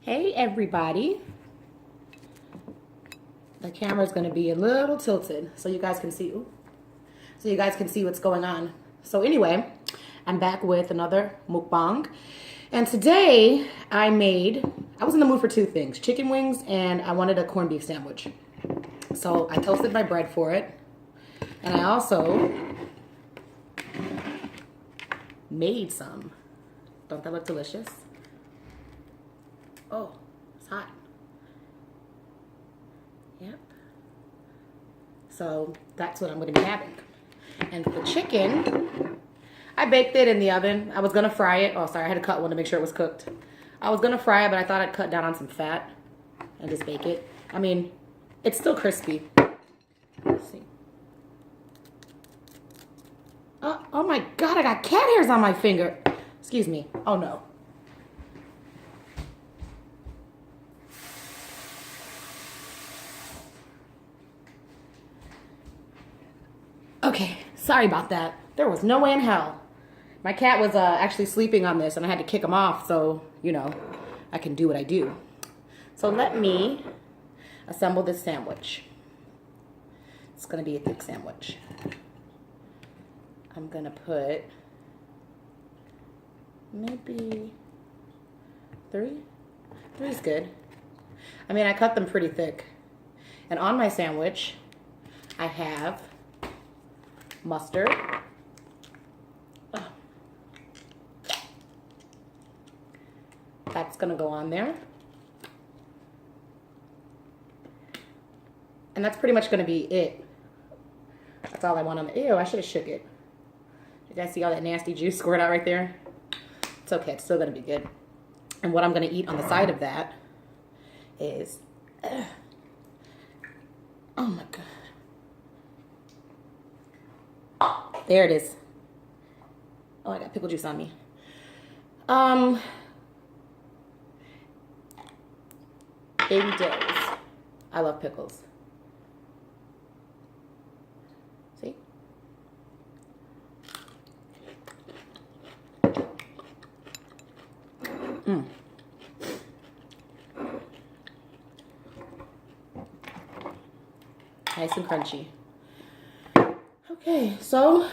Hey everybody. The camera's going to be a little tilted so you guys can see what's going on. So anyway, I'm back with another mukbang. And today I was in the mood for two things, chicken wings and I wanted a corned beef sandwich. So I toasted my bread for it. And I also made some. Don't that look delicious? Oh, it's hot. Yep. So that's what I'm going to be having. And the chicken, I baked it in the oven. I was going to fry it. Oh, sorry, I had to cut one to make sure it was cooked. I was going to fry it, but I thought I'd cut down on some fat and just bake it. I mean, it's still crispy. Let's see. Oh my God, I got cat hairs on my finger. Excuse me. Oh no. Okay, sorry about that. There was no way in hell. My cat was actually sleeping on this and I had to kick him off so, I can do what I do. So let me assemble this sandwich. It's going to be a thick sandwich. I'm going to put maybe three. Three's good. I mean, I cut them pretty thick. And on my sandwich, I have mustard. That's gonna go on there. And that's pretty much gonna be it. That's all I want on the, ew, I should have shook it. You guys see all that nasty juice squirt out right there? It's okay, it's still gonna be good. And what I'm gonna eat on the side of that is, oh my God. There it is. Oh, I got pickle juice on me. Baby dills. I love pickles. See? Nice and crunchy. Okay, so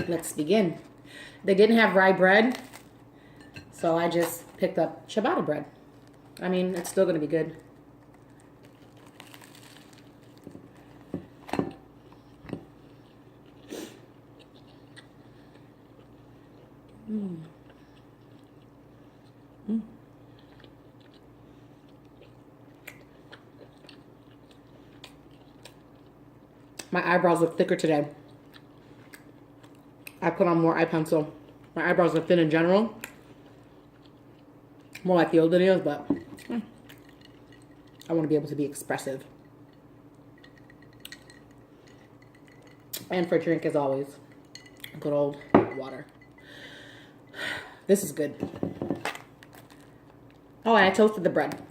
let's begin. They didn't have rye bread, so I just picked up ciabatta bread. I mean, it's still going to be good. My eyebrows look thicker today. I put on more eye pencil. My eyebrows are thin in general. More like the old videos, but I want to be able to be expressive. And for a drink, as always, good old water. This is good. Oh, and I toasted the bread.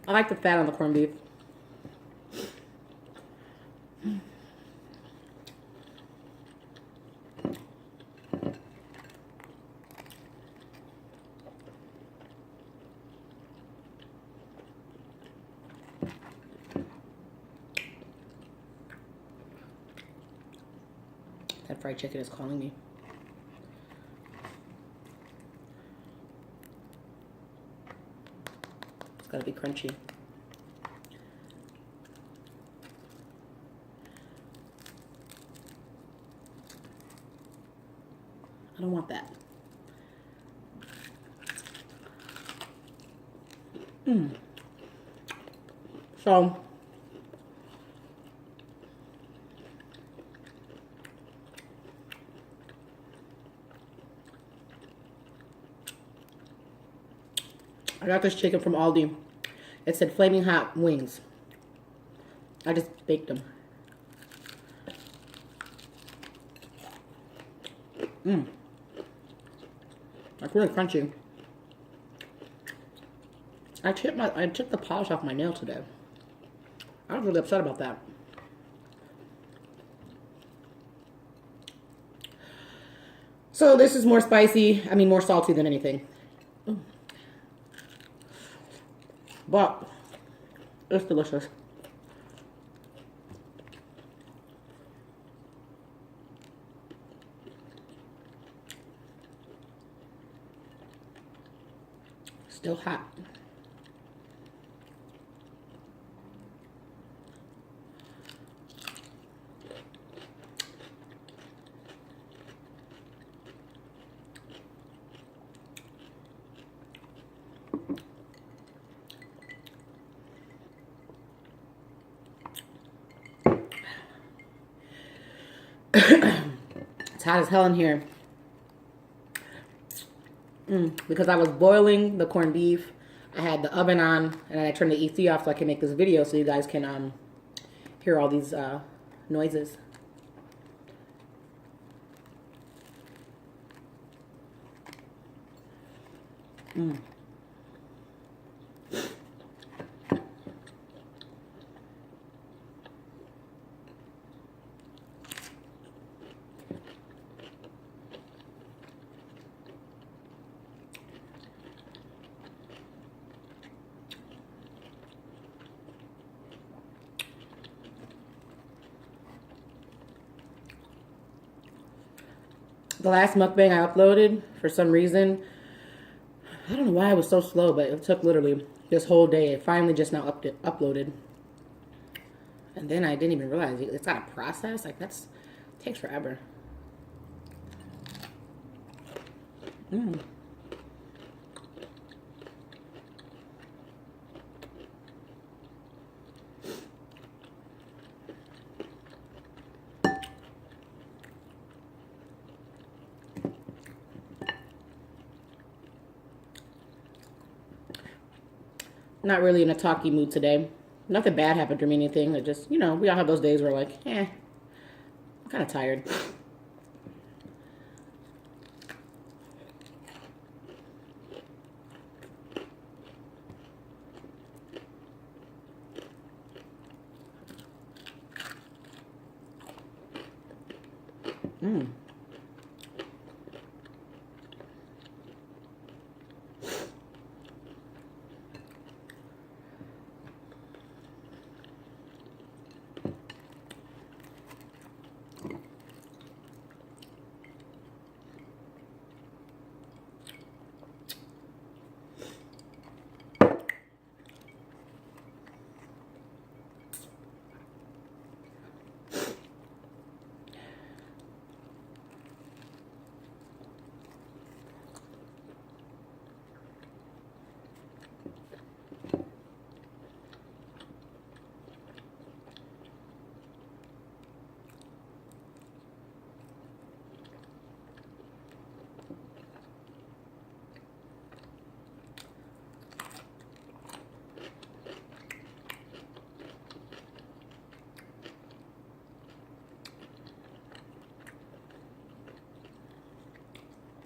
I like the fat on the corned beef. That fried chicken is calling me. It's gotta be crunchy. I don't want that. So, I got this chicken from Aldi. It said flaming hot wings. I just baked them. That's really crunchy. I took the polish off my nail today. I was really upset about that. So this is more spicy, I mean more salty than anything. But it's delicious. Still hot. It's hot as hell in here. Because I was boiling the corned beef. I had the oven on, and I turned the EC off so I can make this video so you guys can hear all these noises. The last mukbang I uploaded, for some reason, I don't know why it was so slow, but it took literally this whole day. It finally just now uploaded. And then I didn't even realize it's got a process. Like, it takes forever. Not really in a talky mood today. Nothing bad happened to me, anything. It just, we all have those days where like, I'm kind of tired.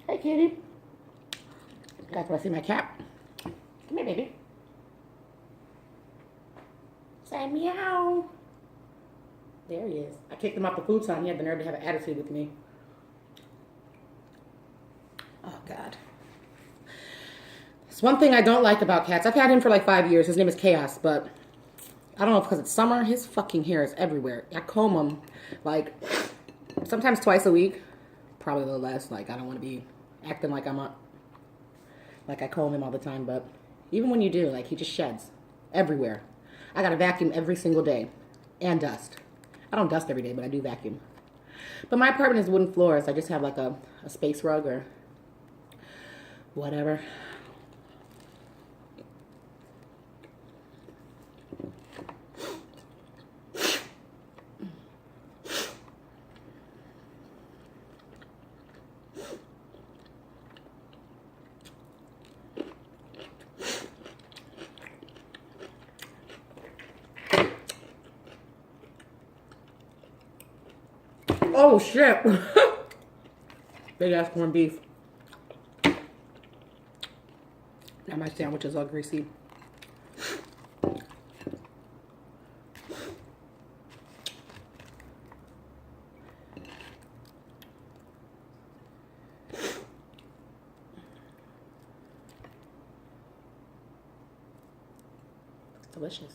Hey, kitty. You guys want to see my cat? Come here, baby. Say meow. There he is. I kicked him off the food sign. He had the nerve to have an attitude with me. Oh, God. It's one thing I don't like about cats. I've had him for like 5 years. His name is Chaos, but I don't know if because it's summer, his fucking hair is everywhere. I comb him like sometimes twice a week. Probably a little less. Like, I don't want to be acting like like I comb him all the time, but even when you do, like, he just sheds everywhere. I gotta vacuum every single day and dust. I don't dust every day, but I do vacuum. But my apartment is wooden floors. I just have like a space rug or whatever. Oh, shit. Big ass corned beef. Now my sandwich is all greasy. delicious.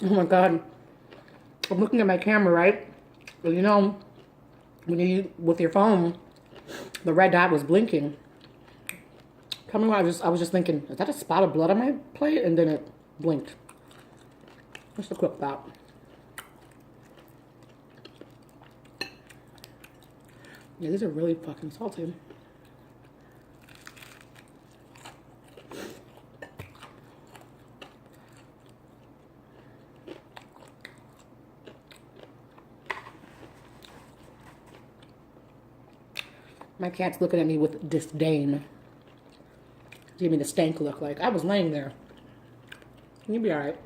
Oh my God. I'm looking at my camera, right? Well, you know, when you with your phone, the red dot was blinking. Coming on, I was just thinking, is that a spot of blood on my plate? And then it blinked. Just a quick thought. Yeah, these are really fucking salty. My cat's looking at me with disdain. Give me the stank look, like I was laying there. You'll be alright.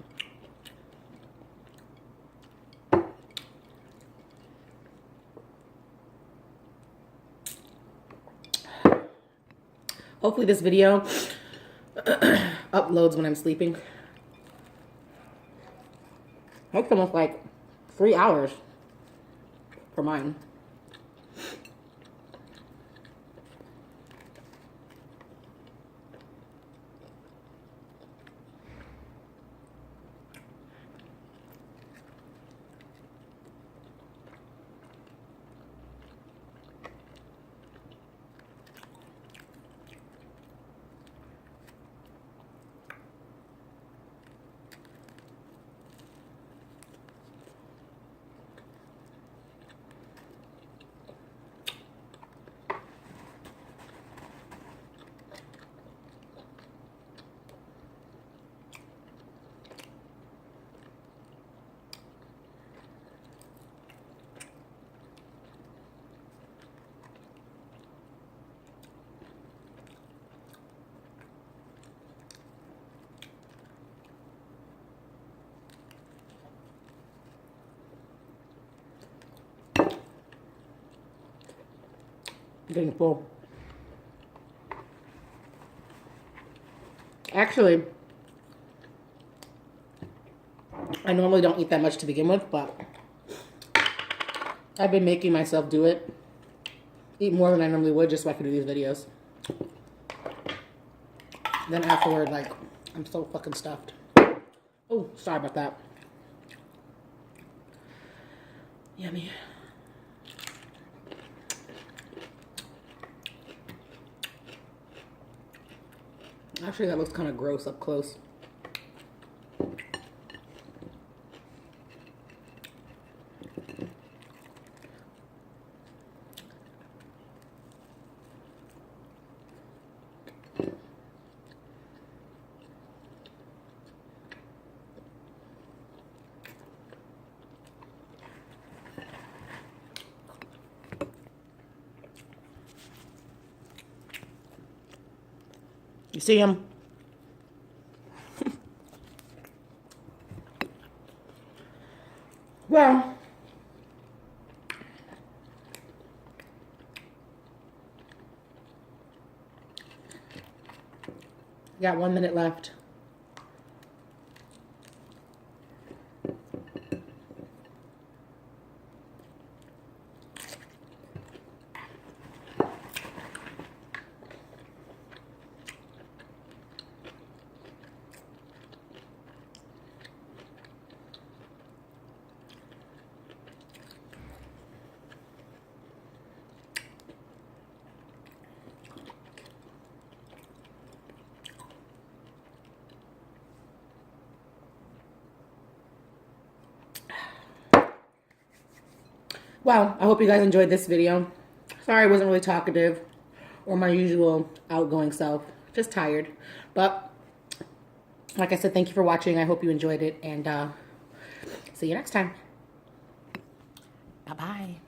Hopefully this video uploads when I'm sleeping. Takes almost like 3 hours for mine. I'm getting full. Actually, I normally don't eat that much to begin with, but I've been making myself do it. Eat more than I normally would just so I could do these videos. Then afterward, like, I'm so fucking stuffed. Oh, sorry about that. Yummy. Actually, that looks kind of gross up close. You see him? Well, got 1 minute left. Well, I hope you guys enjoyed this video. Sorry I wasn't really talkative or my usual outgoing self. Just tired. But, like I said, thank you for watching. I hope you enjoyed it. And see you next time. Bye-bye.